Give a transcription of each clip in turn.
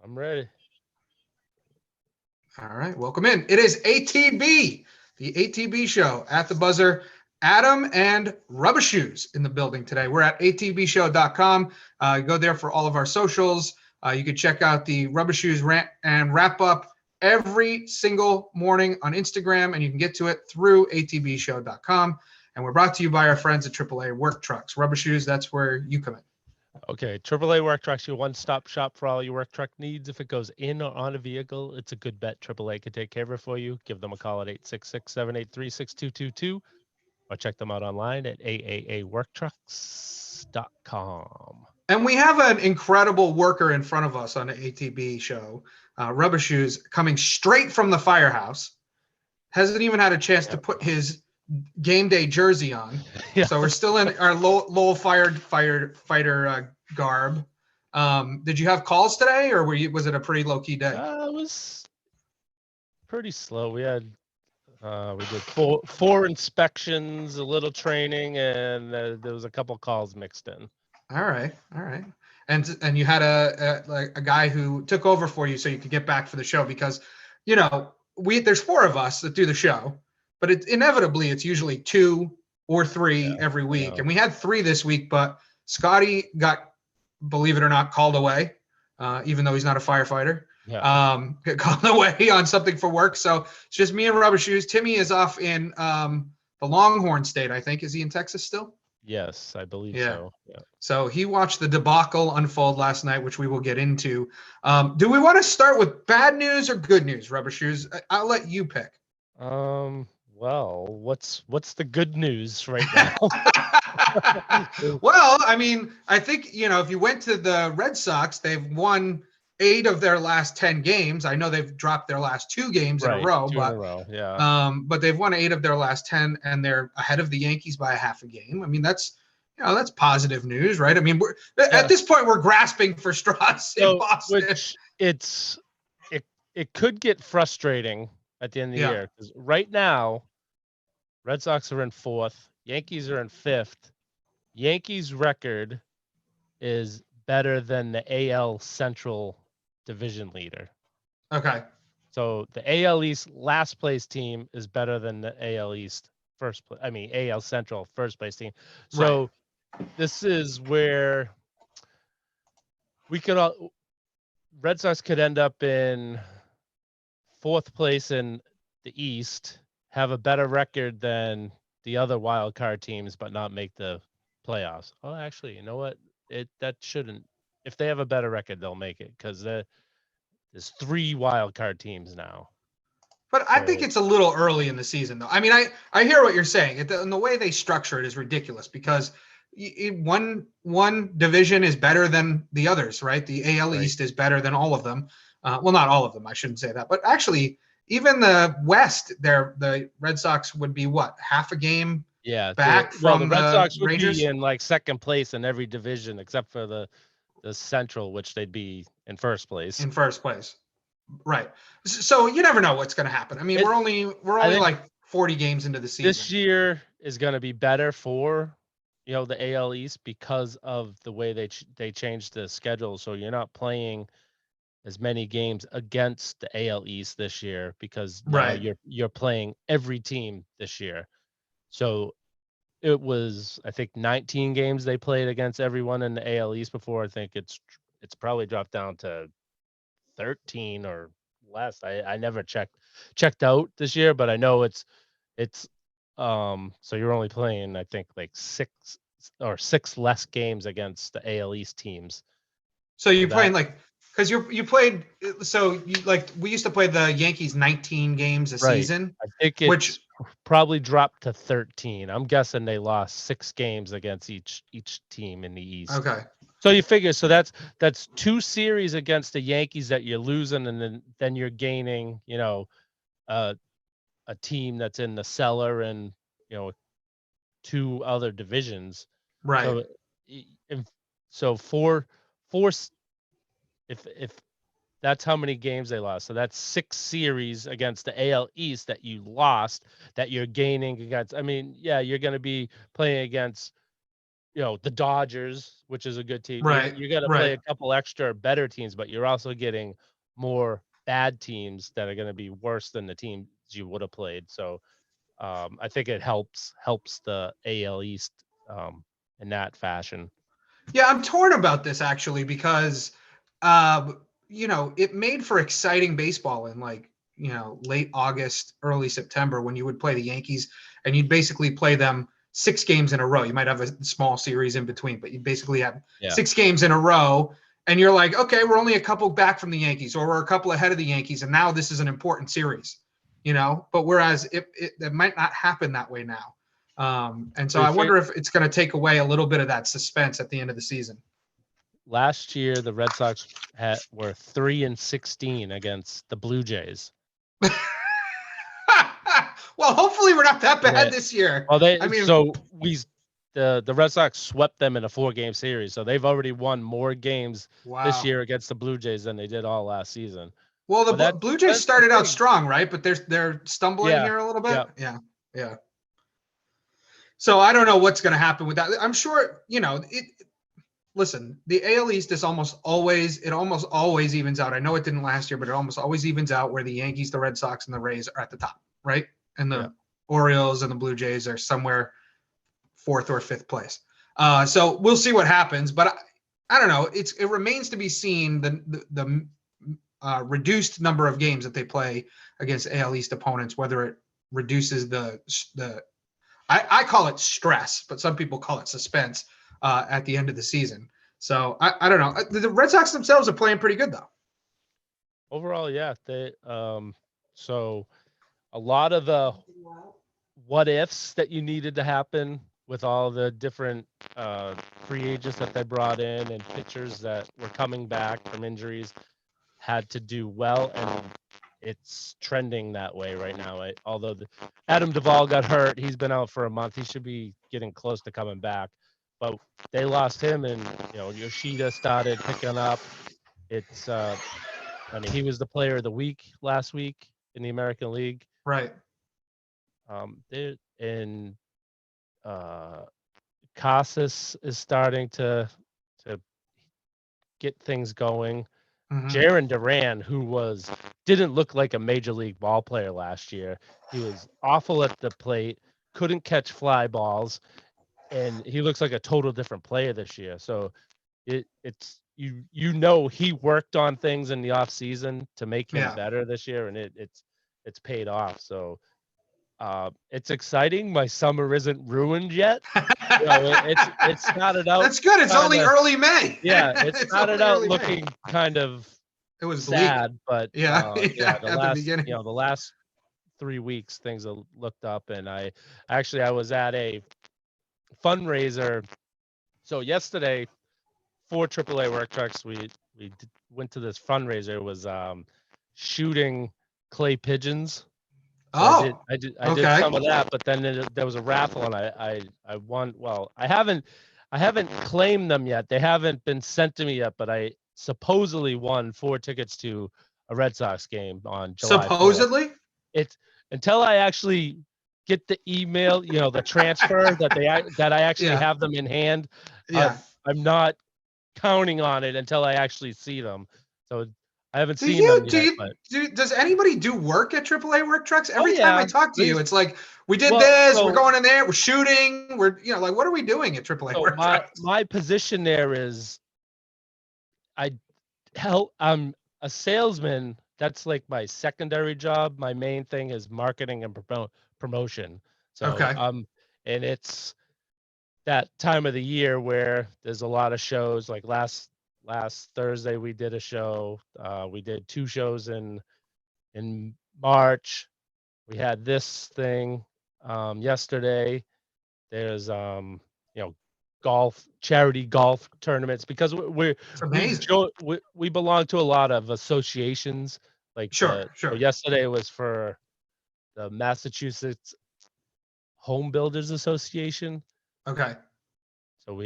I'm ready. All right, welcome in. It is ATB, the ATB show at the buzzer. Adam and Rubber Shoes in the building today. We're at atbshow.com. Go there for all of our socials. You can check out the Rubber Shoes rant and wrap up every single morning on Instagram, and you can get to it through atbshow.com. And we're brought to you by our friends at AAA Work Trucks. Rubber Shoes, that's where you come in. Okay, AAA Work Trucks, your one-stop shop for all your work truck needs. If it goes in or on a vehicle, it's a good bet. AAA can take care of it for you. Give them a call at 866-783-6222 or check them out online at aaaworktrucks.com. And we have an incredible worker in front of us on the ATB show, Rubber Shoes, coming straight from the firehouse. Hasn't even had a chance to Yep. put his game day jersey on. Yeah. So we're still in our Lowell fighter garb. Did you have calls today, or was it a pretty low key day? It was pretty slow. We did four inspections, a little training, and there was a couple calls mixed in. All right. And you had a guy who took over for you so you could get back for the show because, there's four of us that do the show, but inevitably it's usually two or three every week, and we had three this week, but Scotty got, believe it or not, called away, even though he's not a firefighter. Got called away on something for work, so it's just me and Rubber Shoes. Timmy is off in the Longhorn State, I think. Is he in Texas still? Yes, I believe so. Yeah. So he watched the debacle unfold last night, which we will get into. Do we want to start with bad news or good news, Rubber Shoes? I'll let you pick. Well, what's the good news right now? Well, I mean, I think, if you went to the Red Sox, they've won 8 of their last 10 games. I know they've dropped their last 2 games in a row, but but they've won 8 of their last 10, and they're ahead of the Yankees by a half a game. I mean, that's positive news, right? I mean, at this point we're grasping for straws in Boston. Which it could get frustrating at the end of the year because right now, Red Sox are in 4th, Yankees are in 5th. Yankees record is better than the AL Central division leader. Okay. So the AL East last place team is better than the AL East AL Central first place team. So this is where Red Sox could end up in 4th place in the East, have a better record than the other wild card teams, but not make the playoffs. Oh, actually, you know what? That shouldn't. If they have a better record, they'll make it because there's 3 wild card teams now. But I think it's a little early in the season, though. I mean, I hear what you're saying. And the way they structure it is ridiculous because one division is better than the others, right? The AL East is better than all of them. Well, not all of them. I shouldn't say that. But actually, even the West, the Red Sox would be what, half a game back from the Red Sox would Rangers? be in like 2nd place in every division except for the Central, which they'd be in 1st place. In 1st place. Right. So you never know what's going to happen. I mean, we're only like 40 games into the season. This year is going to be better for the AL East because of the way they changed the schedule. So you're not playing as many games against the AL East this year because now you're playing every team this year. So it was, I think, 19 games they played against everyone in the AL East before. I think it's probably dropped down to 13 or less. I never checked out this year, but I know it's so you're only playing, I think, like 6 less games against the AL East teams. So you're playing because you played, so we used to play the Yankees 19 games a season. I think it's probably dropped to 13. I'm guessing they lost 6 games against each team in the East. Okay. So you figure, so that's 2 series against the Yankees that you're losing, and then you're gaining, a team that's in the cellar and 2 other divisions. Right. So if that's how many games they lost. So that's 6 series against the AL East that you lost that you're gaining against. I mean, yeah, you're going to be playing against the Dodgers, which is a good team. Right. You're gonna play Right. a couple extra better teams, but you're also getting more bad teams that are gonna be worse than the teams you would have played. So I think it helps the AL East in that fashion. Yeah, I'm torn about this actually because, it made for exciting baseball in late August, early September when you would play the Yankees and you'd basically play them 6 games in a row. You might have a small series in between, but you basically have Yeah. 6 games in a row. And you're like, okay, we're only a couple back from the Yankees, or we're a couple ahead of the Yankees, and now this is an important series, But whereas it might not happen that way now. And so I wonder if it's going to take away a little bit of that suspense at the end of the season. Last year, the Red Sox were 3-16 against the Blue Jays. Well, hopefully we're not that bad this year. Well, the Red Sox swept them in a 4-game series, so they've already won more games this year against the Blue Jays than they did all last season. Well, the Blue Jays started out strong, right? But they're stumbling here a little bit. Yeah. So I don't know what's going to happen with that. I'm sure, listen, the AL East is almost always evens out. I know it didn't last year, but it almost always evens out where the Yankees, the Red Sox, and the Rays are at the top, right? And the Orioles and the Blue Jays are somewhere 4th or 5th place. So we'll see what happens, but I don't know. It remains to be seen the reduced number of games that they play against AL East opponents, whether it reduces the I call it stress, but some people call it suspense at the end of the season. So I don't know. The Red Sox themselves are playing pretty good though. Overall, yeah. They so a lot of the what ifs that you needed to happen with all the different free agents that they brought in and pitchers that were coming back from injuries had to do well, and it's trending that way right now. Although Adam Duvall got hurt, he's been out for a month. He should be getting close to coming back, but they lost him, and Yoshida started picking up. It's he was the player of the week last week in the American League. Right. Casas is starting to get things going. Mm-hmm. Jarren Duran, who didn't look like a major league ball player last year, he was awful at the plate, couldn't catch fly balls, and he looks like a total different player this year. So it's he worked on things in the off season to make him better this year, and it's paid off. So it's exciting. My summer isn't ruined yet. It started out. That's good. It's only early May. Yeah, it started out looking kind of. It was sad, bleak. but the beginning. The last 3 weeks things have looked up, and I was at a fundraiser. So yesterday, for AAA Work Trucks, we went to this fundraiser. It was shooting clay pigeons. So I did some of that, but then there was a raffle, and I won. Well, I haven't claimed them yet. They haven't been sent to me yet, but I supposedly won 4 tickets to a Red Sox game on July 4th. It's until I actually get the email, the transfer that I actually have them in hand. I'm not counting on it until I actually see them. So I haven't seen them yet. Does anybody do work at AAA Work Trucks? Every time I talk to you, it's like, we did we're going in there, we're shooting, what are we doing at AAA Work Trucks? My position there is I'm a salesman. That's like my secondary job. My main thing is marketing and promotion. So and it's that time of the year where there's a lot of shows. Like last Thursday we did a show. We did 2 shows in March. We had this thing yesterday. There's charity golf tournaments, because we belong to a lot of associations. Like sure. So yesterday was for the Massachusetts Home Builders Association. Okay. So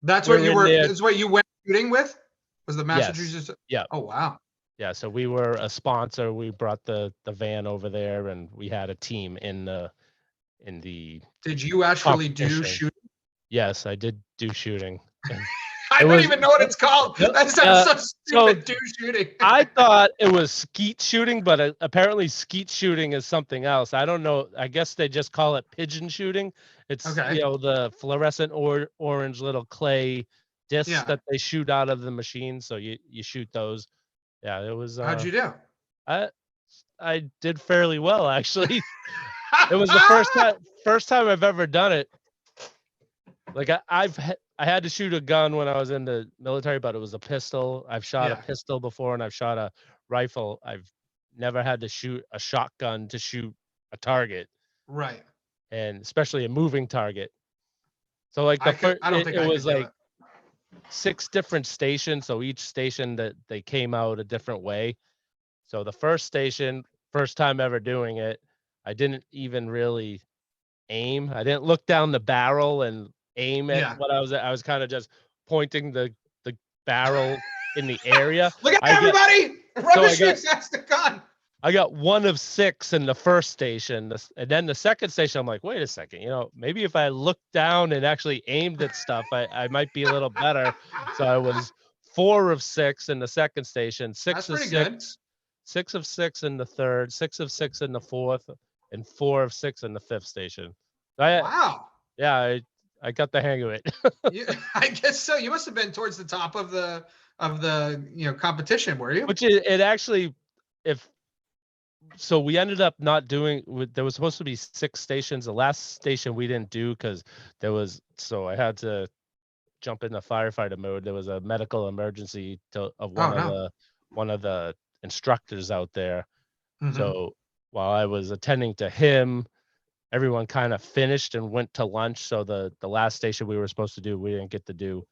that's what you went shooting with? Was the Massachusetts? Yes. Yeah. Oh wow. Yeah, so we were a sponsor. We brought the van over there, and we had a team in the Did you actually do shooting? Yes, I did do shooting. I It don't was- even know what it's called. Yep, That sounds so so stupid. Do shooting. I thought it was skeet shooting, but apparently skeet shooting is something else. I don't know. I guess they just call it pigeon shooting. It's Okay. the fluorescent orange little clay discs Yeah. that they shoot out of the machine. So you shoot those. Yeah, it was. How'd you do? I did fairly well actually. It was the first time I've ever done it. Like I had to shoot a gun when I was in the military, but it was a pistol. I've shot a Yeah. pistol before and I've shot a rifle. I've never had to shoot a shotgun to shoot a target, Right. and especially a moving target. So like the first, I don't think it I was could do like it. 6 different stations. So each station that they came out a different way. So the first station, first time ever doing it, I didn't even really aim. I didn't look down the barrel and aim at Yeah. what I was at. I was kind of just pointing the barrel in the area. Look at I get- everybody. I Rubbish got- that's the gun. I got 1 of 6 in the first station. And then the second station, I'm like, wait a second, maybe if I looked down and actually aimed at stuff, I might be a little better. So I was 4 of 6 in the second station, 6 That's of pretty 6, good. 6 of 6 in the third, 6 of 6 in the fourth, and 4 of 6 in the fifth station. Wow. Yeah, I got the hang of it. I guess so. You must have been towards the top of the competition, were you? Which it actually, so we ended up not doing. There was supposed to be 6 stations. The last station we didn't do because so I had to jump into firefighter mode. There was a medical emergency of one of the instructors out there. Mhm. So while I was attending to him, everyone kind of finished and went to lunch. So the last station we were supposed to do, we didn't get to do.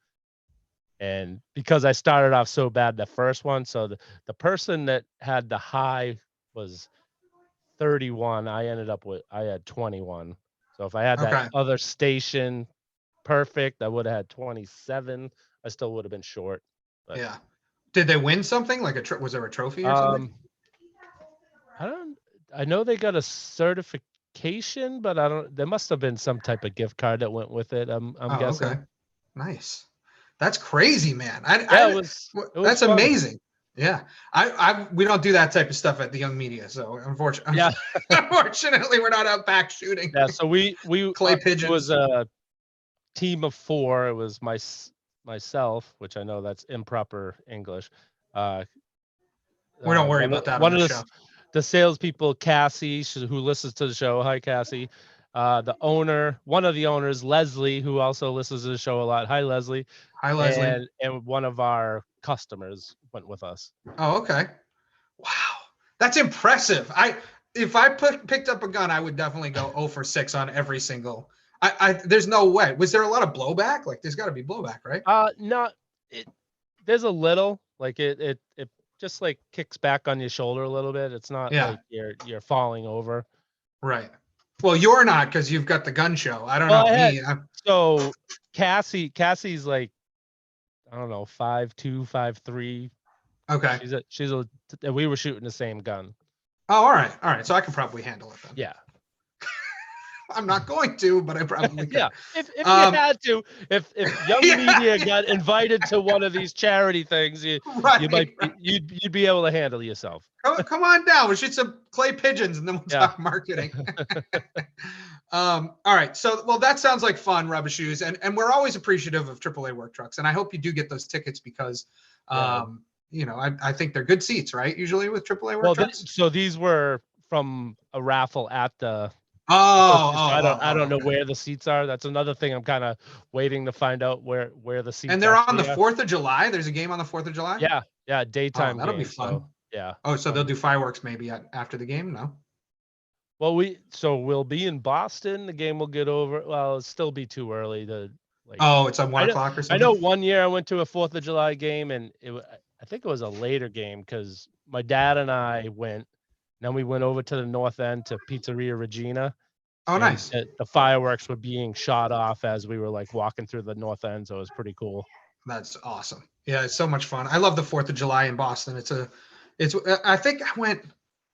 And because I started off so bad the first one, so the person that had the high was 31. I had 21. So if I had Okay. that other station perfect, I would have had 27. I still would have been short. But, Yeah. Did they win something? Like was there a trophy or something? I know they got a certification, but there must have been some type of gift card that went with it. I'm guessing. Okay. Nice. That's crazy, man. It was That's fun. amazing. Yeah. We don't do that type of stuff at the Young Media. So unfortunately, Yeah. unfortunately we're not out back shooting. Yeah, so we Clay it pigeons. was a team of 4. It was myself, which I know that's improper English. We don't worry about that One on of the show. the salespeople, Cassie, who listens to the show. Hi, Cassie. The owner, one of the owners, Leslie, who also listens to the show a lot. Hi, Leslie. Hi, Leslie. And one of our customers went with us. Oh, okay. Wow. That's impressive. If I picked up a gun, I would definitely go 0 for 6 on every single. There's no way. Was there a lot of blowback? Like there's got to be blowback, right? There's a little, like it just like kicks back on your shoulder a little bit. It's not like you're falling over. Right. Well, you're not because you've got the gun show. I don't know. So Cassie's like, I don't know, 5'2", 5'3". Okay. We were shooting the same gun. Oh, all right. All right. So I can probably handle it then. Yeah. I'm not going to, but I probably could. Yeah. If you had to, if Young Media got invited to one of these charity things, you'd be able to handle yourself. Come on down. We'll shoot some clay pigeons and then we'll talk marketing. All right. So, well, that sounds like fun, Rubber Shoes. And we're always appreciative of AAA work trucks. And I hope you do get those tickets because, I think they're good seats, right? Usually with AAA work trucks. So these were from a raffle at the. I don't know where the seats are. That's another thing I'm kind of waiting to find out where the seats. And they're on the 4th of July. There's a game on the 4th of July. Yeah, daytime. That'll game, be fun. So, yeah. Oh, so they'll do fireworks maybe after the game? No. Well, we'll be in Boston. The game will get over. Well, it'll still be too early to. It's on 1 o'clock or something. I know one year I went to a 4th of July game, and I think it was a later game because my dad and I went. Then we went over to the North End to Pizzeria Regina. Oh, nice. The fireworks were being shot off as we were walking through the North End, so it was pretty cool. That's awesome. Yeah, it's so much fun. I love the 4th of July in Boston. I think I went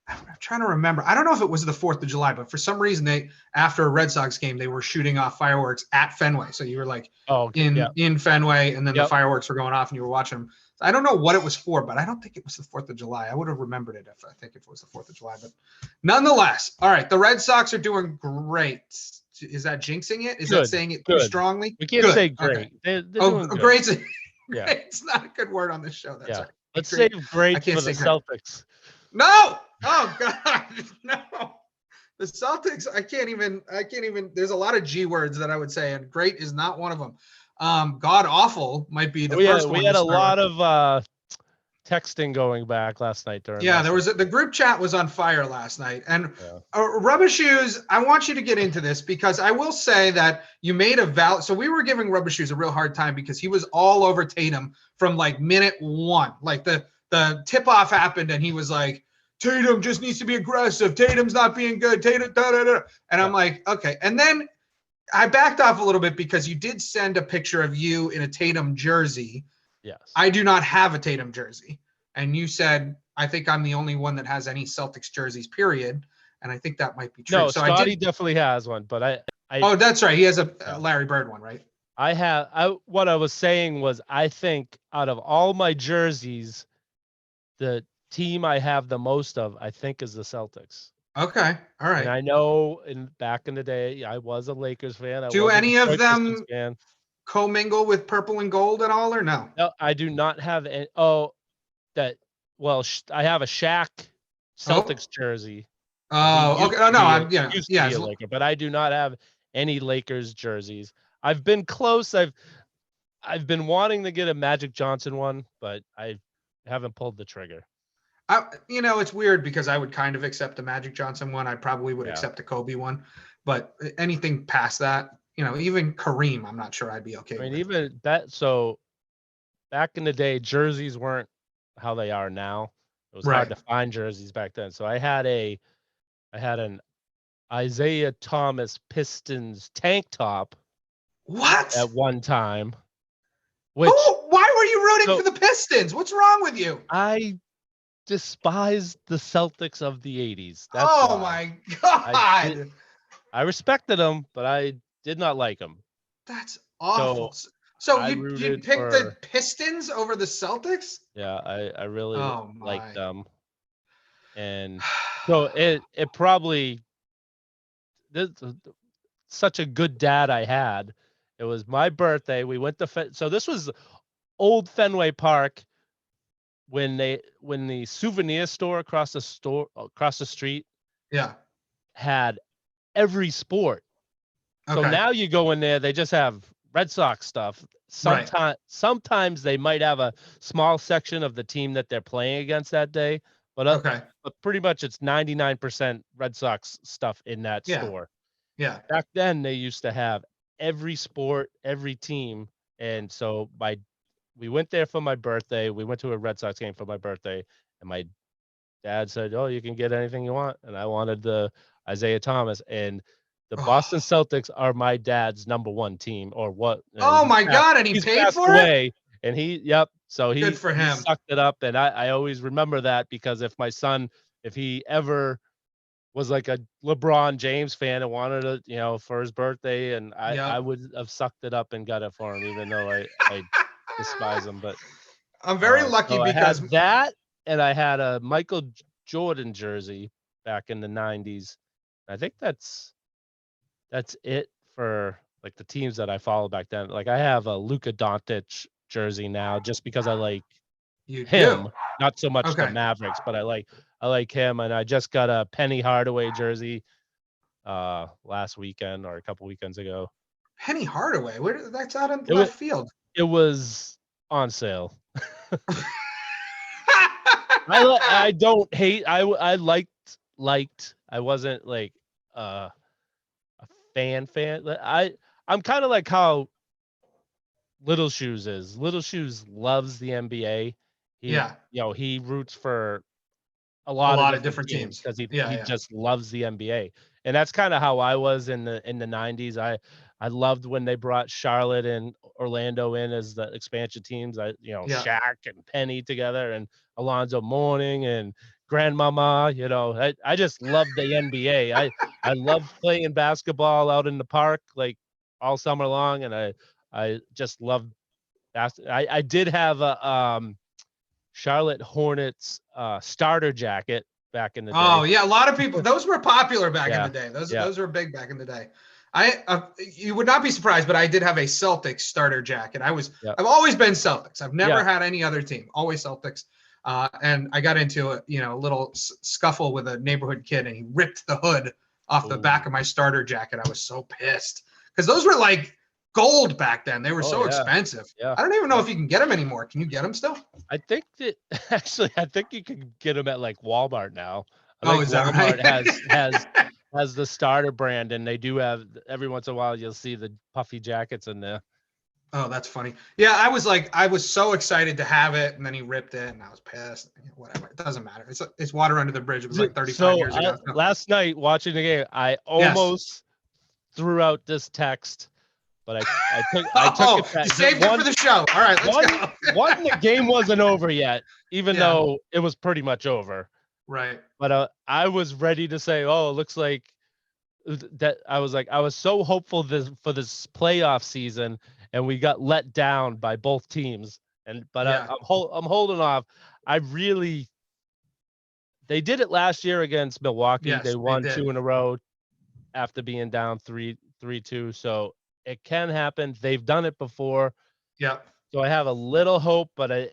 I'm trying to remember. I don't know if it was the 4th of July, but for some reason after a Red Sox game, they were shooting off fireworks at Fenway. So you were like Oh, okay. Yeah. in Fenway, and then the Yep. fireworks were going off and you were watching them. I don't know what it was for, but I don't think it was the 4th of July. I would have remembered it if it was the 4th of July, but nonetheless. All right. The Red Sox are doing great. Is that jinxing it? Is that Good, saying it too good. strongly? We can't Good. say Okay. great. They're Oh, doing good. great. Yeah. It's not a good word on this show. That's Yeah. all right. Let's Great. save I great can't for the say great. Celtics. No. Oh God. No. The Celtics, I can't even, there's a lot of G words that I would say, and great is not one of them. God awful might be the first one. We had to a start lot with. of texting going back last night during. Yeah, there was the group chat was on fire last night. And Yeah. Rubber Shoes, I want you to get into this because I will say that you made a valid. So we were giving Rubber Shoes a real hard time because he was all over Tatum from like minute one. Like the tip off happened and he was like, Tatum just needs to be aggressive. Tatum's not being good. Tatum, da, da, da. And I'm like, okay. And then I backed off a little bit because you did send a picture of you in a Tatum jersey. Yes. I do not have a Tatum jersey. And you said, I think I'm the only one that has any Celtics jerseys, period. And I think that might be true. No, so Scotty definitely has one, but I oh, that's right. He has a Larry Bird one, right? What I was saying was I think out of all my jerseys, the team I have the most of, I think, is the Celtics. Okay. All right. And I know back in the day, I was a Lakers fan. Do any of them fan. commingle with purple and gold at all, or no? No, I do not have any. Oh, I have a Shaq Celtics jersey. Oh, okay. Oh, no, I'm used to be a Laker, but I do not have any Lakers jerseys. I've been close. I've been wanting to get a Magic Johnson one, but I haven't pulled the trigger. It's weird because I would kind of accept a Magic Johnson one. I probably would accept a Kobe one, but anything past that, even Kareem, I'm not sure I'd be okay with. Even that. So back in the day, jerseys weren't how they are now. It was hard to find jerseys back then. So I had an Isaiah Thomas Pistons tank top. What? At one time. Which why were you rooting for the Pistons? What's wrong with you? I despised the Celtics of the 80s. That's my God. I respected them, but I did not like them. That's awful. So you picked the Pistons over the Celtics? Yeah, I really liked them. And so it probably such a good dad I had. It was my birthday. We went to so this was old Fenway Park when the souvenir store across the street had every sport. So now you go in there, they just have Red Sox stuff. Sometimes they might have a small section of the team that they're playing against that day, but pretty much it's 99% Red Sox stuff in that store. Yeah. Back then they used to have every sport, every team, and so we went there for my birthday. We went to a Red Sox game for my birthday, and my dad said, "Oh, you can get anything you want," and I wanted the Isaiah Thomas. And the Boston Celtics are my dad's number one team, or what? Oh my God! And he paid for it. And so he good for him. He sucked it up, and I always remember that because if my son, if he ever was like a LeBron James fan and wanted it, for his birthday, and I would have sucked it up and got it for him, even though I despise him. But I'm very lucky because I had that, and I had a Michael Jordan jersey back in the 90s. I think that's it for like the teams that I followed back then. Like I have a Luka Doncic jersey now just because I like him, not so much the Mavericks, but I like him, and I just got a Penny Hardaway jersey last weekend or a couple weekends ago. Penny Hardaway, that's out in left field. It was on sale. I don't hate. I liked. I wasn't like a fan. I'm kind of like how Little Shoes is. Little Shoes loves the NBA. He roots for a lot of different teams because he just loves the NBA. And that's kind of how I was in the 90s. I loved when they brought Charlotte and Orlando in as the expansion teams. Shaq and Penny together, and Alonzo Mourning and grandmama. I just love the NBA. I love playing basketball out in the park like all summer long, and I just love I did have a Charlotte Hornets starter jacket back in the day. Oh yeah, a lot of people. Those were popular back in Yeah, the day. Those yeah. those were big back in the day. You would not be surprised, but I did have a Celtics starter jacket. Yeah. I've always been Celtics. I've never Yeah. had any other team. Always Celtics. And I got into a little scuffle with a neighborhood kid, and he ripped the hood off the back Ooh. of my starter jacket. I was so pissed because those were like gold back then. They were Oh, so yeah. expensive. Yeah. I don't even know if you can get them anymore. Can you get them still? I think that actually, I think you can get them at like Walmart now. I Oh, think is that Walmart right? has the starter brand, and they do have every once in a while you'll see the puffy jackets in there. Oh, that's funny. Yeah, I was so excited to have it, and then he ripped it, and I was pissed. Whatever, it doesn't matter. It's water under the bridge. It was like 35 years ago. So. Last night watching the game, I almost threw out this text, but I took it back. You saved it for the show. All right, let's go. The game wasn't over yet, even though it was pretty much over. Right. But I was ready to say, oh, it looks like that. I was so hopeful for this playoff season, and we got let down by both teams. I'm holding off. They did it last year against Milwaukee. Yes, they won did. 2 in a row after being down 3-2. So it can happen. They've done it before. Yeah. So I have a little hope, but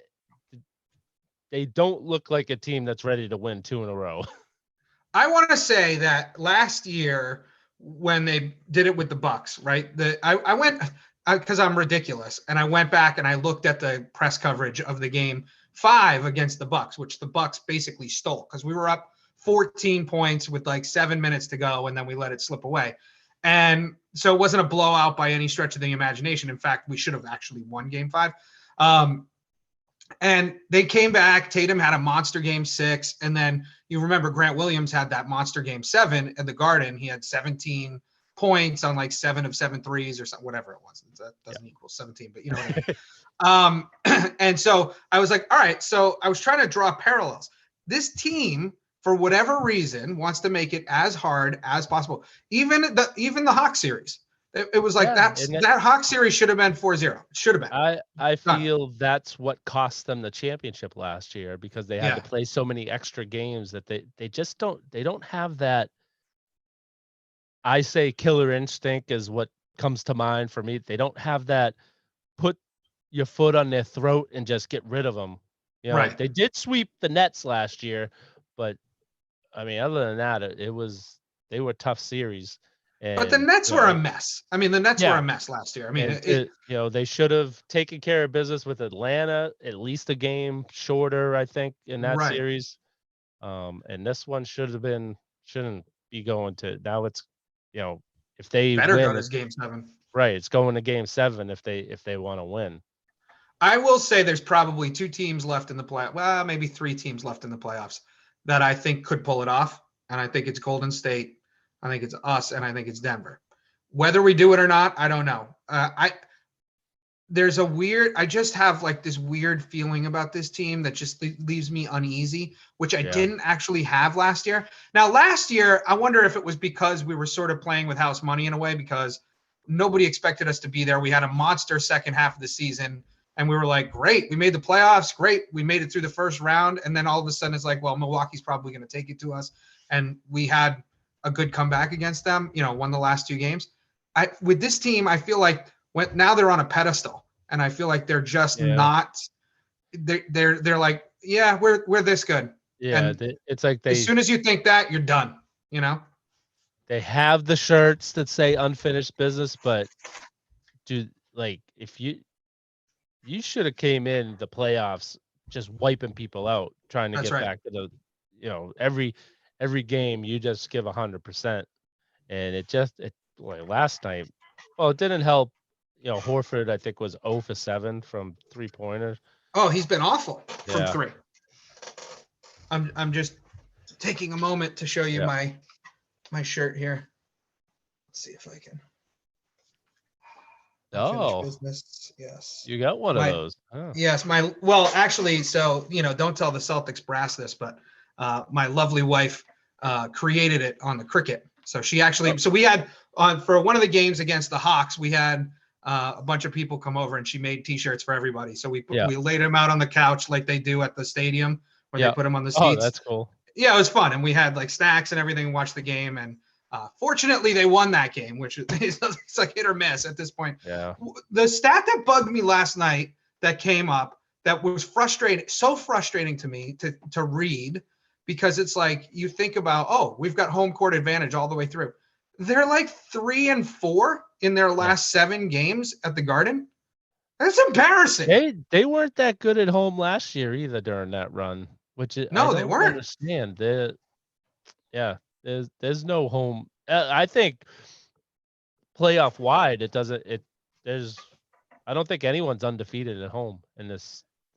they don't look like a team that's ready to win 2 in a row. I want to say that last year when they did it with the Bucks, right? I went because I'm ridiculous, and I went back and I looked at the press coverage of the game 5 against the Bucks, which the Bucks basically stole because we were up 14 points with like 7 minutes to go, and then we let it slip away. And so it wasn't a blowout by any stretch of the imagination. In fact, we should have actually won game 5. And they came back. Tatum had a monster game 6. And then you remember Grant Williams had that monster game 7 at the Garden. He had 17 points on like 7 of 7 threes or something, whatever it was. That doesn't equal 17, but you know what I mean? And so I was like, all right. So I was trying to draw parallels. This team, for whatever reason, wants to make it as hard as possible. Even the Hawks series. It was like that Hawks series should have been 4-0. It should have been. I feel that's what cost them the championship last year because they had to play so many extra games that they just don't have that. I say killer instinct is what comes to mind for me. They don't have that put your foot on their throat and just get rid of them. Right. They did sweep the Nets last year, but I mean, other than that, they were tough series. But the Nets were a mess. I mean, the Nets were a mess last year. I mean, they should have taken care of business with Atlanta, at least a game shorter, I think, in that series. And this one shouldn't be going to now. It's if they better win, go to game 7. Right, it's going to game 7 if they want to win. I will say there's probably 2 teams left in the play. Well, maybe 3 teams left in the playoffs that I think could pull it off, and I think it's Golden State. I think it's us, and I think it's Denver. Whether we do it or not, I don't know. I just have like this weird feeling about this team that just leaves me uneasy, which I didn't actually have last year. Now, last year, I wonder if it was because we were sort of playing with house money in a way because nobody expected us to be there. We had a monster second half of the season, and we were like, great, we made the playoffs. Great, we made it through the first round. And then all of a sudden it's like, well, Milwaukee's probably going to take it to us. And we had a good comeback against them, won the last 2 games. With this team, I feel like now they're on a pedestal, and I feel like they're just not. They're like, yeah, we're this good. Yeah, it's like as soon as you think that, you're done. They have the shirts that say unfinished business, but dude, like if you should have came in the playoffs just wiping people out, trying to get back to the every game you just give 100%, and last night, it didn't help. Horford I think was 0 for 7 from 3-pointers. Oh, he's been awful from 3. I'm just taking a moment to show you my shirt here. Let's see if I can. Oh, business. Yes. You got one of those. Oh. Yes. Actually, so, don't tell the Celtics brass this, but my lovely wife created it on the Cricut. So she actually, so we had for one of the games against the Hawks, we had a bunch of people come over and she made T-shirts for everybody. So we laid them out on the couch like they do at the stadium where they put them on the seats. Oh, that's cool. Yeah, it was fun, and we had like snacks and everything and watched the game. And fortunately, they won that game, which is it's like hit or miss at this point. Yeah. The stat that bugged me last night that came up that was so frustrating to me to read, because it's like you think about, oh, we've got home court advantage all the way through. They're like 3-4 in their last 7 games at the Garden. That's embarrassing. They weren't that good at home last year either during that run, which I they weren't. Understand. There's no home. I think playoff wide, I don't think anyone's undefeated at home in the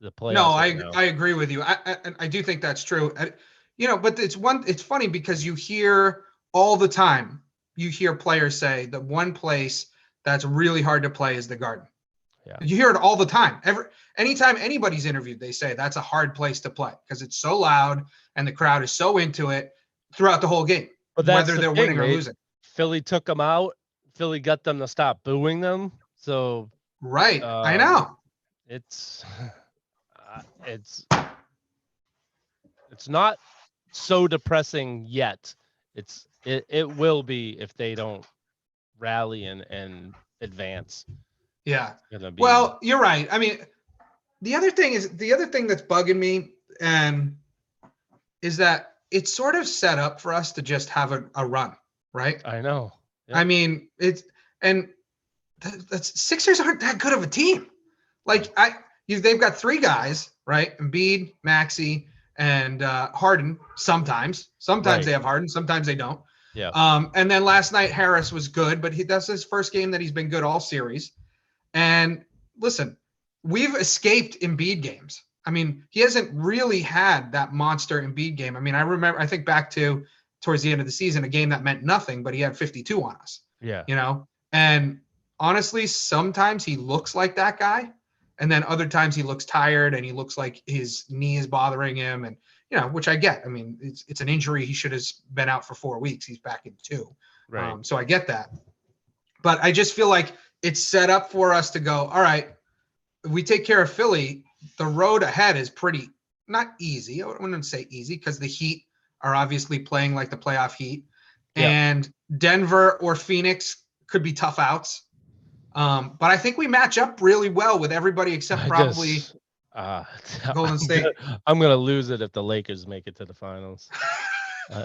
playoffs. No, I agree with you. I do think that's true. But it's funny because you hear all the time. You hear players say that one place that's really hard to play is the Garden. Yeah. You hear it all the time. Anytime anybody's interviewed, they say that's a hard place to play because it's so loud and the crowd is so into it throughout the whole game, but whether they're winning or losing. Philly took them out. Philly got them to stop booing them. So right, I know. It's not so depressing yet. It will be if they don't rally and advance. Yeah. Well, you're right. I mean, the other thing that's bugging me is that it's sort of set up for us to just have a run, right? I know. Yeah. I mean, Sixers aren't that good of a team. Like they've got 3 guys, right? Embiid, Maxey, and Harden. Sometimes right. They have Harden, sometimes they don't. Yeah. And then last night Harris was good, but that's his first game that he's been good all series. And listen, we've escaped Embiid games. I mean, he hasn't really had that monster Embiid game. I mean, I think back to towards the end of the season, a game that meant nothing, but he had 52 on us. Yeah. And honestly, sometimes he looks like that guy. And then other times he looks tired and he looks like his knee is bothering him. And, which I get. I mean, it's an injury. He should have been out for 4 weeks. He's back in 2. Right. So I get that. But I just feel like it's set up for us to go, all right, if we take care of Philly, the road ahead is pretty not easy. I wouldn't say easy because the Heat are obviously playing like the playoff Heat. Yeah. And Denver or Phoenix could be tough outs. But I think we match up really well with everybody except probably Golden State. I'm going to lose it if the Lakers make it to the finals.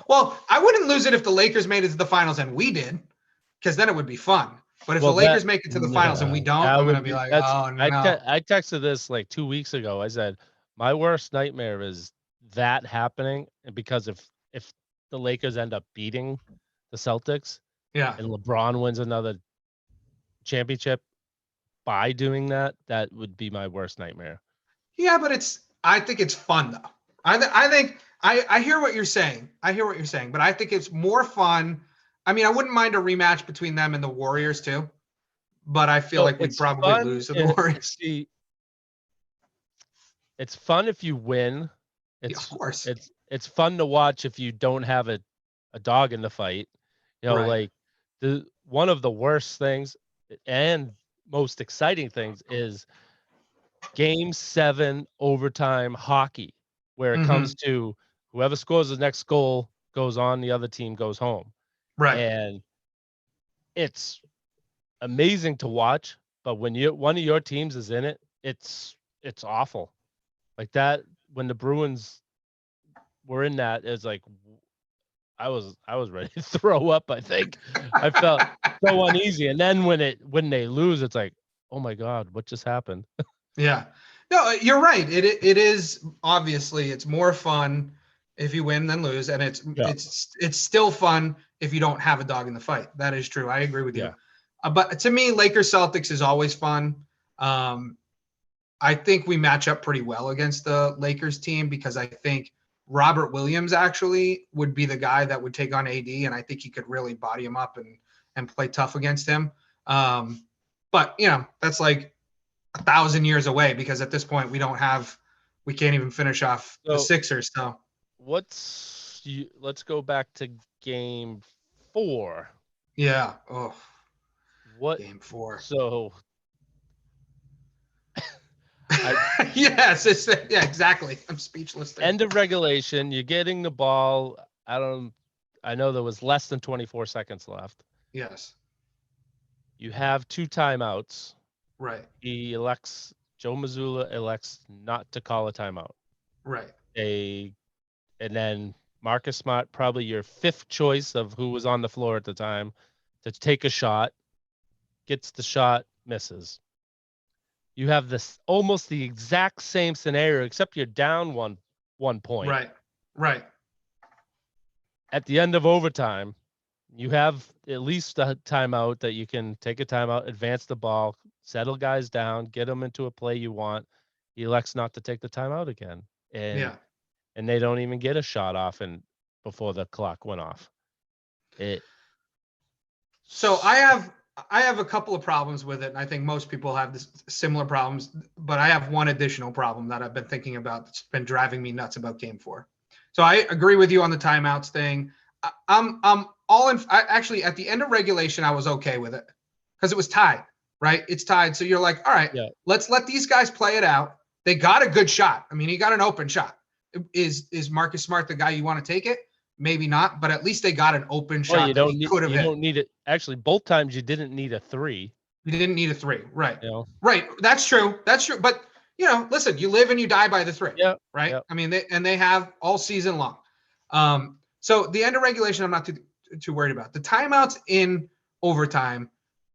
Well, I wouldn't lose it if the Lakers made it to the finals and we did, because then it would be fun. But if the Lakers make it to the finals and we don't, I'm going to be like, oh, no. I texted this like 2 weeks ago. I said, my worst nightmare is that happening. And because if the Lakers end up beating the Celtics and LeBron wins another championship by doing that, that would be my worst nightmare. Yeah, but I think it's fun though. I hear what you're saying. But I think it's more fun. I mean, I wouldn't mind a rematch between them and the Warriors too, but I feel like we'd probably lose to the Warriors. It's fun if you win. Of course. It's fun to watch if you don't have a dog in the fight. Like one of the worst things and most exciting things is Game 7 overtime hockey, where it comes to whoever scores the next goal goes on, the other team goes home. Right. And it's amazing to watch, but when one of your teams is in it, it's awful. Like that, when the Bruins were in that, it's like I was ready to throw up, I think. I felt so uneasy. And then when they lose, it's like, oh my God, what just happened? Yeah. No, you're right. It is obviously it's more fun if you win than lose, and it's still fun if you don't have a dog in the fight. That is true. I agree with you. But to me, Lakers Celtics is always fun. I think we match up pretty well against the Lakers team because I think Robert Williams actually would be the guy that would take on AD, and I think he could really body him up and play tough against him. But that's like 1,000 years away because at this point we can't even finish off the Sixers. So let's go back to game 4. Yeah. Oh, What game 4. so I Yes. Yeah, exactly. I'm speechless there. end of regulation, you're getting the ball. I know there was less than 24 seconds left. Yes. You have 2 timeouts. Right. Joe Mazzulla elects not to call a timeout. Right. And then Marcus Smart, probably your 5th choice of who was on the floor at the time, to take a shot, gets the shot, misses. You have this almost the exact same scenario, except you're down one point. Right. Right. At the end of overtime, you have at least a timeout that you can take a timeout, advance the ball, settle guys down, get them into a play you want. He elects not to take the timeout again. Yeah. And they don't even get a shot off before the clock went off. So I have a couple of problems with it, and I think most people have similar problems. But I have one additional problem that I've been thinking about that's been driving me nuts about Game 4. So I agree with you on the timeouts thing. I'm all in. Actually, at the end of regulation, I was okay with it because it was tied. Right, it's tied. So you're like, all right, let's let these guys play it out. They got a good shot. I mean, he got an open shot. Is Marcus Smart the guy you want to take it? Maybe not, but at least they got an open shot. You don't need it. Actually, both times you didn't need a 3. You didn't need a 3, right? You know? Right. That's true. That's true. But listen, you live and you die by the 3. Yeah. Right. Yep. I mean, they have all season long. So the end of regulation, I'm not too worried about. The timeouts in overtime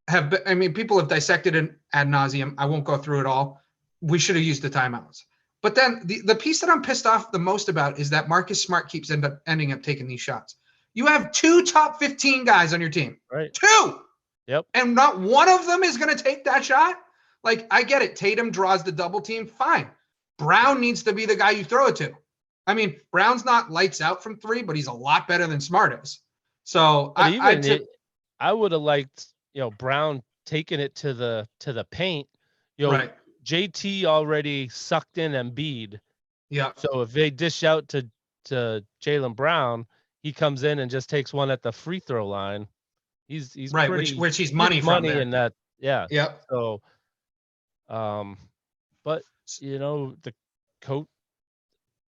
people have dissected it ad nauseum. I won't go through it all. We should have used the timeouts. But then the piece that I'm pissed off the most about is that Marcus Smart keeps ending up taking these shots. You have 2 top 15 guys on your team. Right. 2. Yep. And not one of them is going to take that shot. Like, I get it. Tatum draws the double team. Fine. Brown needs to be the guy you throw it to. I mean, Brown's not lights out from 3, but he's a lot better than Smart is. So I would have liked, Brown taking it to the paint. Right. JT already sucked in Embiid. Yeah. So if they dish out to Jaylen Brown, he comes in and just takes one at the free throw line. He's right, which he's money from there. In that. Yeah. Yep. So, but the coach,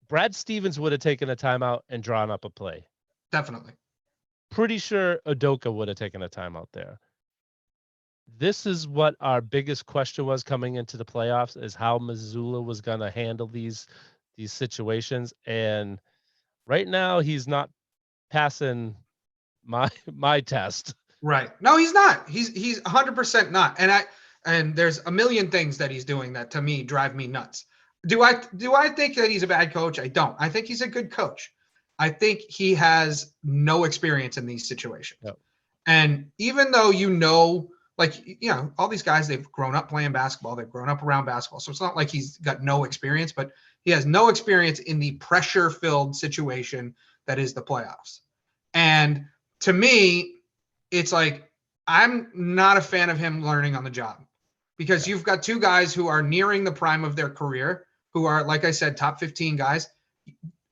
Brad Stevens would have taken a timeout and drawn up a play. Definitely. Pretty sure Udoka would have taken a timeout there. This is what our biggest question was coming into the playoffs, is how Mazzulla was going to handle these situations. And right now he's not passing my test. Right. No, he's not. He's 100% not. And there's a million things that he's doing that to me drive me nuts. Do I think that he's a bad coach? I don't. I think he's a good coach. I think he has no experience in these situations. Yep. And even though all these guys, they've grown up playing basketball. They've grown up around basketball. So it's not like he's got no experience, but he has no experience in the pressure-filled situation that is the playoffs. And to me, it's like, I'm not a fan of him learning on the job, because you've got 2 guys who are nearing the prime of their career, who are, like I said, top 15 guys.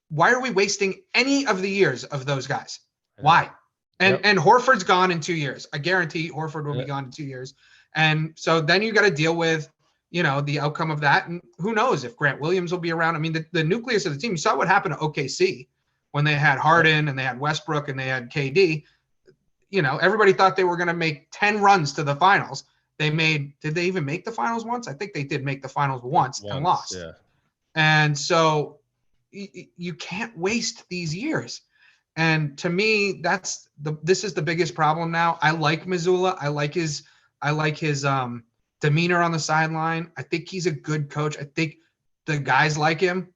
Why are we wasting any of the years of those guys? Why? And Horford's gone in 2 years. I guarantee Horford will be gone in 2 years. And so then you got to deal with, the outcome of that. And who knows if Grant Williams will be around. I mean, the nucleus of the team, you saw what happened to OKC when they had Harden and they had Westbrook and they had KD. Everybody thought they were going to make 10 runs to the finals. Did they even make the finals once? I think they did make the finals once and lost. Yeah. And so you can't waste these years. And to me, this is the biggest problem now. I like Mazzulla. I like his demeanor on the sideline. I think he's a good coach. I think the guys like him.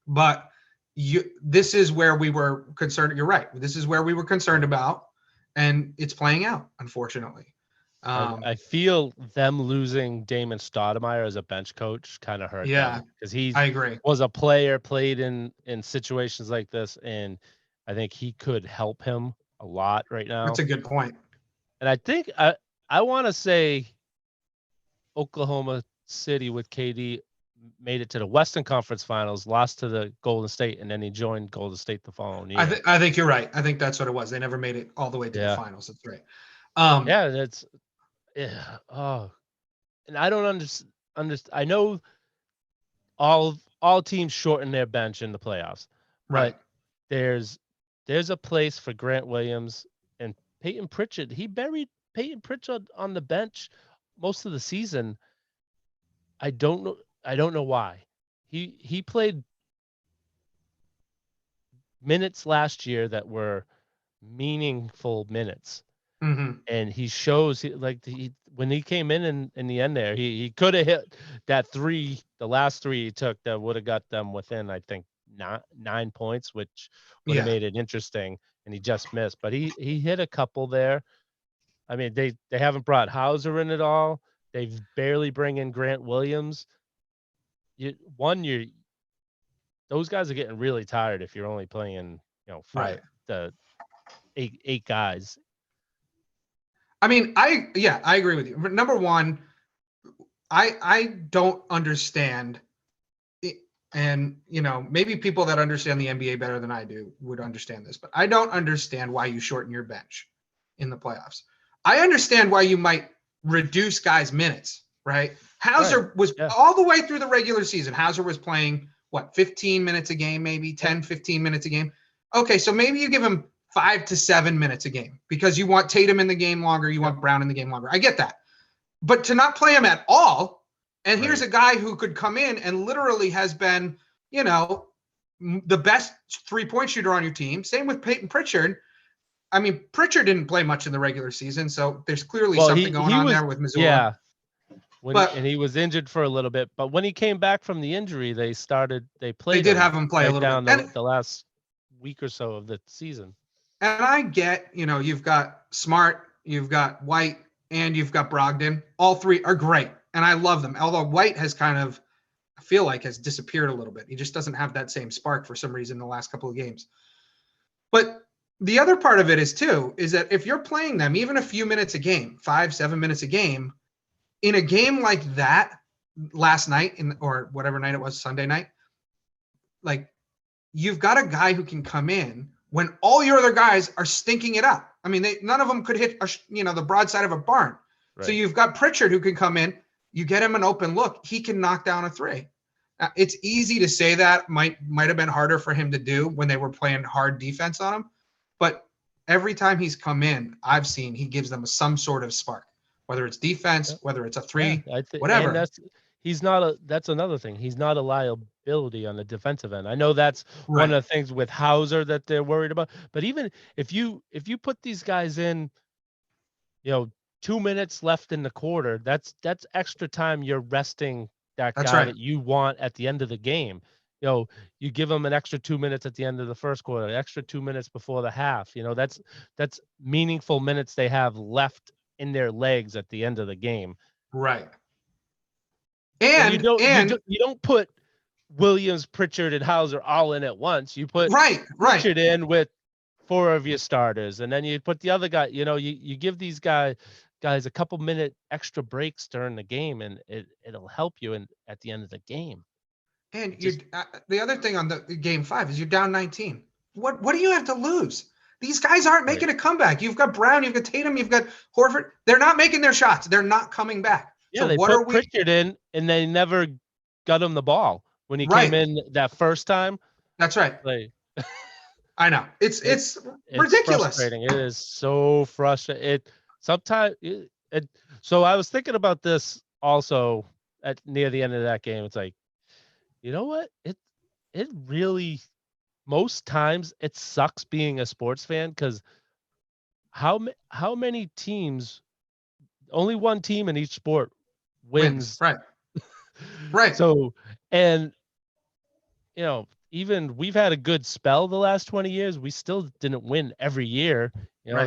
But this is where we were concerned. You're right. This is where we were concerned about, and it's playing out, unfortunately. I feel them losing Damon Stoudemire as a bench coach kind of hurt. Yeah, because I agree. Was a player, played in situations like this, and I think he could help him a lot right now. That's a good point. And I think I want to say Oklahoma City with KD made it to the Western Conference Finals, lost to the Golden State, and then he joined Golden State the following year. I think you're right. I think that's what it was. They never made it all the way to the Yeah. finals. That's right. Yeah, that's yeah. Oh, and I don't understand. I know all teams shorten their bench in the playoffs, Right. but there's a place for Grant Williams and Peyton Pritchard. He buried Peyton Pritchard on the bench most of the season. I don't know why. He played minutes last year that were meaningful minutes. Mm-hmm. And he shows when he came in the end there, he could have hit that three, the last three he took that would have got them within, I think, 9 points, which would have Yeah. made it interesting. And he just missed, but he hit a couple there. I mean, they haven't brought Hauser in at all. They've barely bring in Grant Williams. Those guys are getting really tired if you're only playing, Right. eight guys. I mean, I agree with you. Number one, I don't understand it, and maybe people that understand the NBA better than I do would understand this, but I don't understand why you shorten your bench in the playoffs. I understand why you might reduce guys' minutes, right? Hauser was all the way through the regular season. Hauser was playing 15 minutes a game, maybe 10, 15 minutes a game. Okay, so maybe you give him 5 to 7 minutes a game because you want Tatum in the game longer, you want Brown in the game longer. I get that. But to not play him at all, and here's a guy who could come in and literally has been, the best three-point shooter on your team. Same with Peyton Pritchard. I mean, Pritchard didn't play much in the regular season, so there's clearly something going on there with Missouri. Yeah. And he was injured for a little bit, but when he came back from the injury, they played. They did have him play a little bit. The last week or so of the season. And I get, you've got Smart, you've got White, and you've got Brogdon. All three are great, and I love them. Although White has I feel like has disappeared a little bit. He just doesn't have that same spark for some reason in the last couple of games. But the other part of it is that if you're playing them even a few minutes a game, 5-7 minutes a game, in a game like that last night or whatever night it was, Sunday night, like you've got a guy who can come in when all your other guys are stinking it up. I mean, none of them could hit the broadside of a barn. Right. So you've got Pritchard who can come in, you get him an open look, he can knock down a three. It's easy to say that, might have been harder for him to do when they were playing hard defense on him. But every time he's come in, I've seen he gives them some sort of spark, whether it's defense, whether it's a three, whatever. And that's another thing. He's not a liability on the defensive end. I know that's one of the things with Hauser that they're worried about. But even if you put these guys in, 2 minutes left in the quarter, that's extra time you're resting that guy that you want at the end of the game. You give them an extra 2 minutes at the end of the first quarter, an extra 2 minutes before the half. That's meaningful minutes they have left in their legs at the end of the game. Right. And you don't put Williams, Pritchard, and Hauser all in at once. You put Pritchard in with 4 of your starters, and then you put the other guy. You give these guys a couple minute extra breaks during the game, and it'll help you at the end of the game. And the other thing on the game 5 is you're down 19. What do you have to lose? These guys aren't making a comeback. You've got Brown, you've got Tatum, you've got Horford. They're not making their shots. They're not coming back. Yeah, so they put Pritchard in, and they never got him the ball when he came in that first time. That's right. I know. It's ridiculous. Frustrating. It is so frustrating. So I was thinking about this also near the end of that game. It's like, you know what? It really, most times it sucks being a sports fan because how many teams, only one team in each sport wins. Right. So, and even we've had a good spell the last 20 years. We still didn't win every year,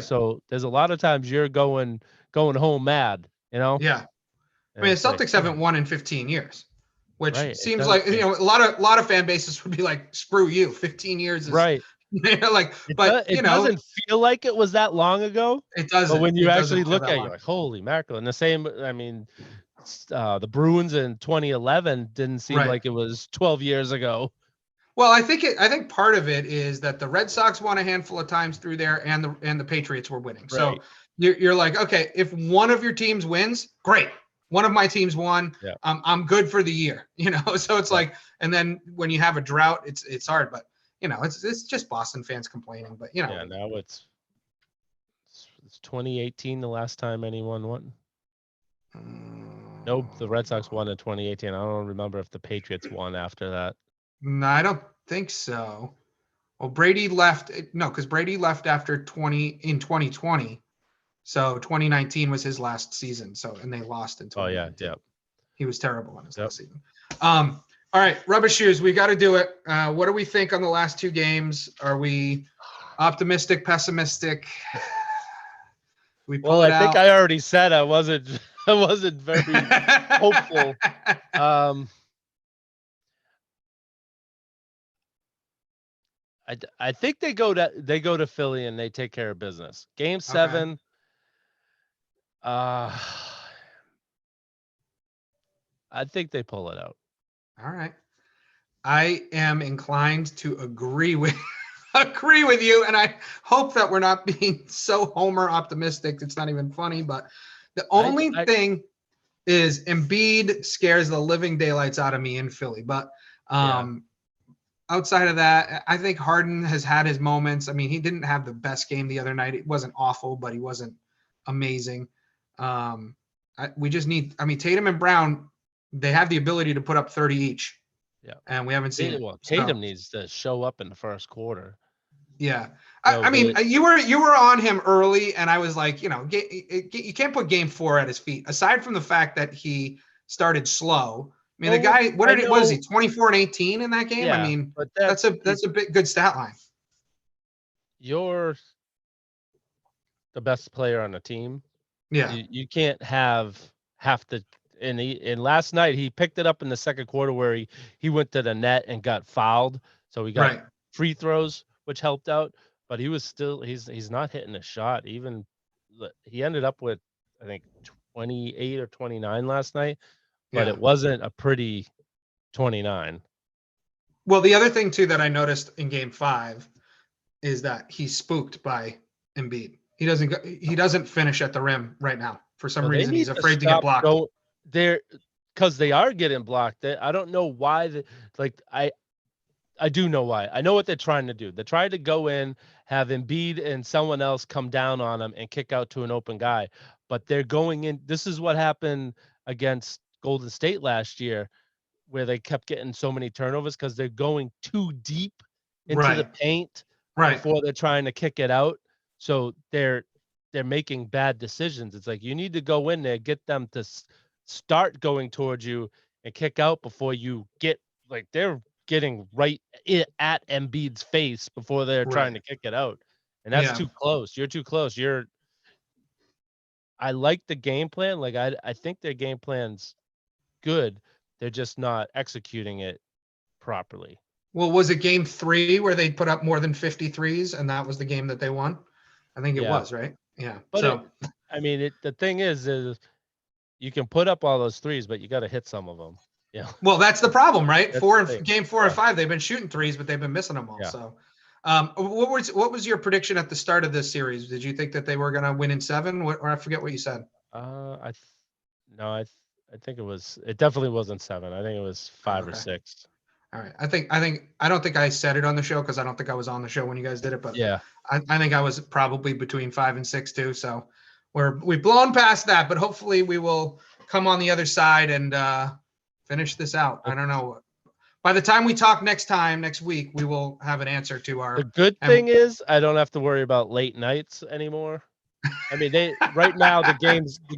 so there's a lot of times you're going home mad, Yeah. I mean, the Celtics haven't won in 15 years, which seems like, a lot of fan bases would be like, screw you. 15 years is right. It doesn't feel like it was that long ago. It doesn't. But when you actually look at it, you're like, holy mackerel. And the same the Bruins in 2011 didn't seem Right. like it was 12 years ago. Well, I think part of it is that the Red Sox won a handful of times through there, and the Patriots were winning. So Right. you're like, okay, if one of your teams wins, great. One of my teams won. Yeah. I'm good for the year, you know. So it's Yeah. like, and then when you have a drought, it's hard. But you know, it's just Boston fans complaining. But you know, Yeah, now it's 2018 the last time anyone won. Nope, the Red Sox won in 2018. I don't remember if the Patriots won after that. No, I don't think so. Well, Brady left. No, because Brady left after 2020. So 2019 was his last season. So and they lost in Oh yeah, 2019. yeah. He was terrible in his Yep. last season. All right, Rubber Shoes, we got to do it. What do we think on the last two games? Are we optimistic, pessimistic? We pull Well, it I think out. I already said I wasn't very hopeful. I think they go to Philly and they take care of business. Game 7. I think they pull it out. All right. I am inclined to agree with you, and I hope that we're not being so Homer optimistic. It's not even funny, but the only thing is Embiid scares the living daylights out of me in Philly. But outside of that, I think Harden has had his moments. I mean, he didn't have the best game the other night. It wasn't awful, but he wasn't amazing. We just need, I mean, Tatum and Brown, they have the ability to put up 30 each. Yeah. And we haven't seen it. Well, Tatum needs to show up in the first quarter. Yeah. I mean, you were on him early, and I was like, you know, you can't put game 4 at his feet. Aside from the fact that he started slow. I mean, the guy, what is he, 24 and 18 in that game? Yeah, I mean, but that's a big good stat line. You're the best player on the team. Yeah. You can't have to. And last night he picked it up in the second quarter where he went to the net and got fouled. So he got free throws, which helped out. But he was still he's not hitting a shot. Even he ended up with, I think, 28 or 29 last night, but it wasn't a pretty 29. Well, the other thing too that I noticed in game 5 is that he's spooked by Embiid. He doesn't finish at the rim right now. For some reason, he's afraid to get blocked. Because they are getting blocked. I don't know why. I do know why. I know what they're trying to do. They're trying to go in, have Embiid and someone else come down on him and kick out to an open guy. But they're going in. This is what happened against Golden State last year, where they kept getting so many turnovers because they're going too deep into the paint before they're trying to kick it out. So they're making bad decisions. It's like you need to go in there, get them to start going towards you and kick out before you get, like, they're getting right at Embiid's face before they're trying to kick it out. And that's too close. You're too close. I like the game plan. Like, I think their game plan's good. They're just not executing it properly. Well, was it game 3 where they put up more than 53s and that was the game that they won? I think it was, right? Yeah. But the thing is you can put up all those threes, but you got to hit some of them. Yeah. Well, that's the problem, right? Game 4 and 5, they've been shooting threes, but they've been missing them all. Yeah. So, what was your prediction at the start of this series? Did you think that they were going to win in 7? Or I forget what you said. I think it definitely wasn't 7. I think it was 5 or 6. All right. I don't think I said it on the show because I don't think I was on the show when you guys did it, but yeah, I think I was probably between 5 and 6 too. So we've blown past that, but hopefully we will come on the other side and finish this out. I don't know. By the time we talk next week, we will have an answer to our. The good thing is I don't have to worry about late nights anymore. I mean, right now the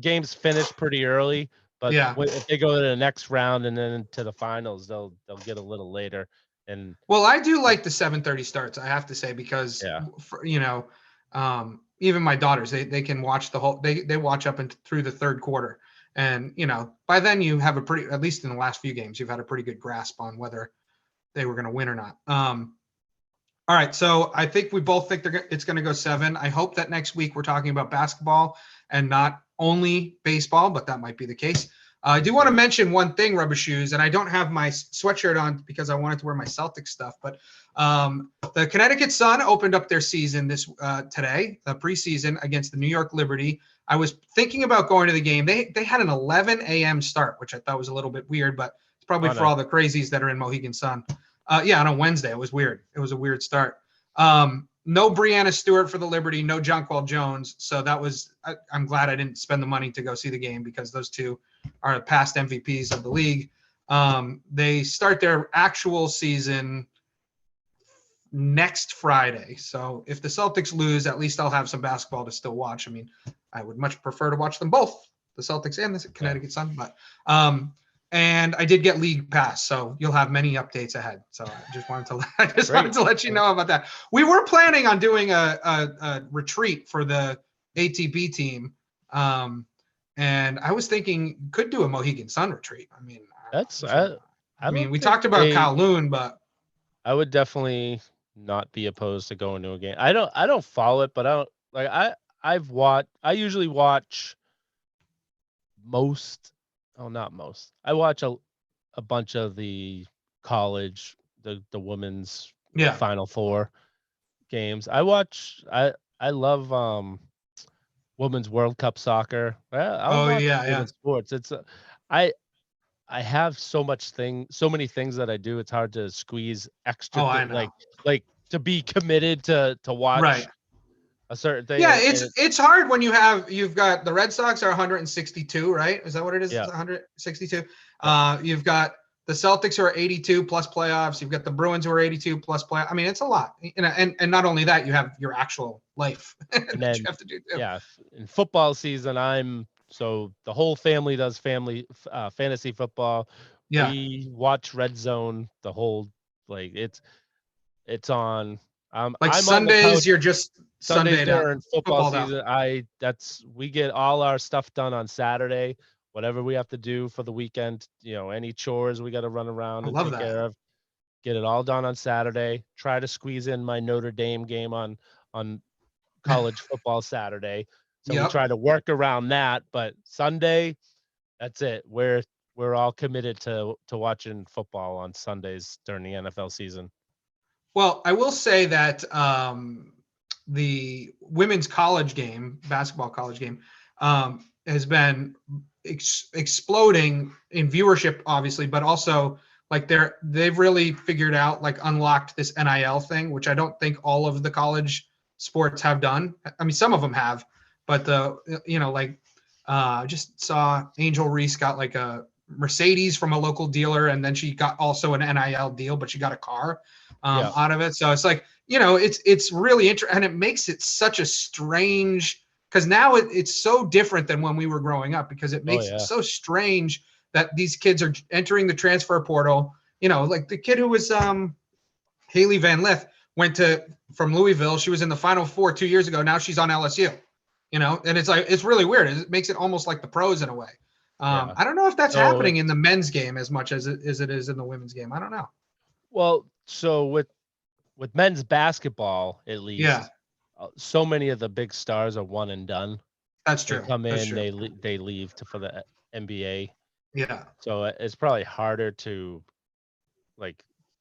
games finish pretty early, but if they go to the next round and then to the finals, they'll get a little later. And well, I do like the 7:30 starts, I have to say, because even my daughters, they can watch the whole. They watch up and through the third quarter. And, by then you have at least in the last few games, you've had a pretty good grasp on whether they were going to win or not. All right. So I think we both think it's going to go 7. I hope that next week we're talking about basketball and not only baseball, but that might be the case. I do want to mention one thing, Rubber Shoes, and I don't have my sweatshirt on because I wanted to wear my Celtics stuff, but the Connecticut Sun opened up their season today, the preseason against the New York Liberty. I was thinking about going to the game. They had an 11 a.m. start, which I thought was a little bit weird, but it's probably for all the crazies that are in Mohegan Sun. On a Wednesday. It was weird. It was a weird start. No Breanna Stewart for the Liberty, no Jonquel Jones. So I'm glad I didn't spend the money to go see the game because those two are past MVPs of the league. They start their actual season next Friday. So if the Celtics lose, at least I'll have some basketball to still watch. I mean, I would much prefer to watch them both, the Celtics and the Connecticut Sun, but and I did get league pass, so you'll have many updates ahead. So I just wanted to let you know about that. We were planning on doing a retreat for the ATP team, and I was thinking could do a Mohegan Sun retreat. I mean, we talked about Kowloon, but I would definitely not be opposed to going to a game. I don't follow it, but I usually watch not most. I watch a bunch of the college, the women's Final Four games. I love women's World Cup soccer. I'll watch women's sports. It's I have so many things that I do. It's hard to squeeze extra like to be committed to watch a certain thing. Yeah, it's hard when you've got the Red Sox are 162, right? Is that what it is? Yeah. 162. You've got the Celtics who are 82 plus playoffs. You've got the Bruins who are 82 plus playoffs. I mean, it's a lot. And not only that, you have your actual life that you have to do too. Yeah, in football season, so the whole family does fantasy football. Yeah. We watch Red Zone the whole it's on. I'm Sundays, you're just Sundays during football season. We get all our stuff done on Saturday. Whatever we have to do for the weekend, any chores we got to run around and take care of, get it all done on Saturday. Try to squeeze in my Notre Dame game on college football Saturday. So we try to work around that, but Sunday, that's it. We're all committed to watching football on Sundays during the NFL season. Well, I will say that the women's basketball college game, has been exploding in viewership, obviously, but also they've really figured out unlocked this NIL thing, which I don't think all of the college sports have done. I mean, some of them have, but just saw Angel Reese got a Mercedes from a local dealer, and then she got also an NIL deal, but she got a car out of it. So it's it's really interesting, and it makes it such a strange, because now it's so different than when we were growing up, because it makes it so strange that these kids are entering the transfer portal. The kid who was Haley Van Lith went from Louisville. She was in the Final Four 2 years ago. Now she's on LSU. And it's really weird. It makes it almost like the pros in a way. I don't know if that's happening in the men's game as much as it is in the women's game. I don't know. Well, so with men's basketball, at least, so many of the big stars are one and done. That's true. They come in, they leave for the NBA. Yeah. So it's probably harder to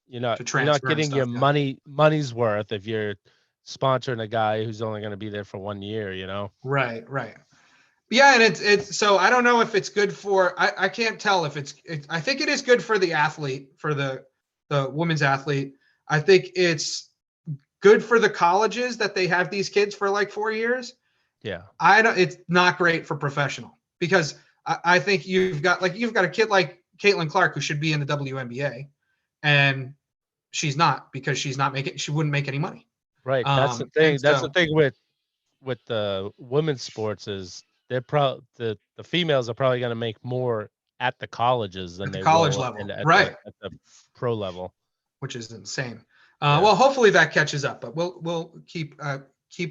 you're not getting your money's worth if you're sponsoring a guy who's only going to be there for 1 year. Right. Yeah, and it's so I don't know if it's good for I can't tell if I think it is good for the athlete, for the women's athlete. I think it's good for the colleges that they have these kids for 4 years. Yeah. It's not great for professional, because I think you've got a kid like Caitlin Clark who should be in the WNBA, and she's not, because she wouldn't make any money. Right. That's the thing. That's the thing with the women's sports is the females are probably going to make more at the colleges than they college will level, at the pro level, which is insane. Well, hopefully that catches up, but we'll keep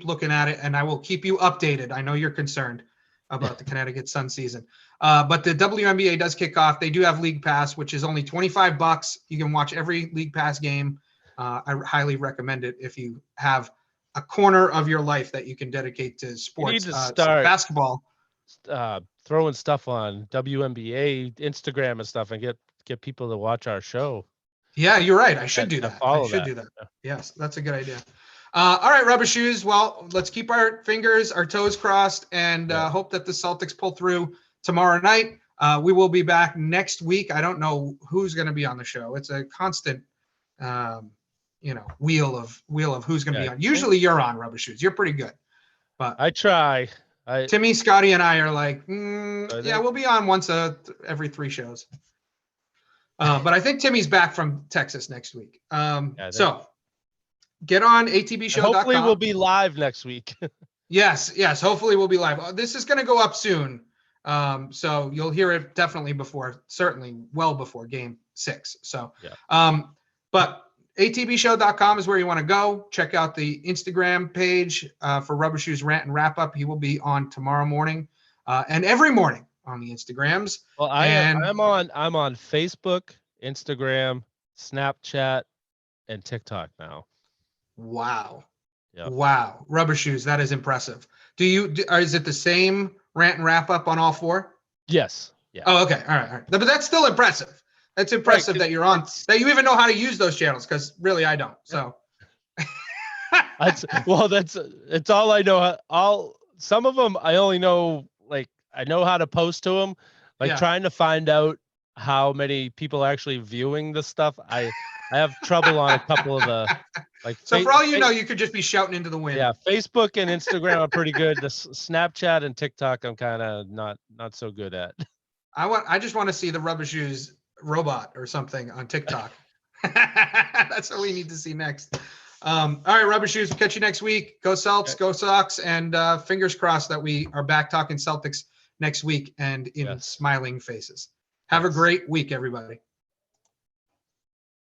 looking at it, and I will keep you updated. I know you're concerned about the Connecticut Sun season, but the WNBA does kick off. They do have League Pass, which is only $25. You can watch every League Pass game. I highly recommend it if you have a corner of your life that you can dedicate to sports. You need to start basketball. throwing stuff on WNBA Instagram and stuff, and get people to watch our show. Yeah, you're right. I should And do that. I follow should that. do that. Yeah. Yes, that's a good idea. All right, Rubber Shoes. Well, let's keep our fingers, our toes crossed, and Yeah. hope that the Celtics pull through tomorrow night. We will be back next week. I don't know who's going to be on the show. It's a constant, wheel of who's going to be Yeah. on. Usually you're on, Rubber Shoes. You're pretty good. But I try. Timmy, Scotty, and I are like, Are they? yeah, we'll be on once every 3 shows. But I think Timmy's back from Texas next week. So get on atbshow.com. Hopefully we'll be live next week. Yes. Hopefully we'll be live. This is going to go up soon. So you'll hear it definitely certainly well before game 6. So, Yeah. But atbshow.com is where you want to go. Check out the Instagram page for Rubber Shoes Rant and Wrap Up. He will be on tomorrow morning and every morning on the Instagrams. Well, I'm on Facebook, Instagram, Snapchat, and TikTok now. Wow. Yep. Wow. Rubber Shoes. That is impressive. Is it the same Rant and Wrap Up on all 4? Yes. Yeah. Oh, okay. All right. But that's still impressive. That's impressive that you're on, that you even know how to use those channels. Cause really I don't. So. It's all I know. Some of them I only know, like, I know how to post to them, like trying to find out how many people are actually viewing this stuff. I have trouble on a couple of the, like. So for all you know, you could just be shouting into the wind. Yeah, Facebook and Instagram are pretty good. The Snapchat and TikTok, I'm kind of not so good at. I just want to see the Rubber Shoes robot or something on TikTok. That's what we need to see next. All right, Rubber Shoes. We'll catch you next week. Go Celts, go Sox, and fingers crossed that we are back talking Celtics next week and in smiling faces. Have a great week, everybody.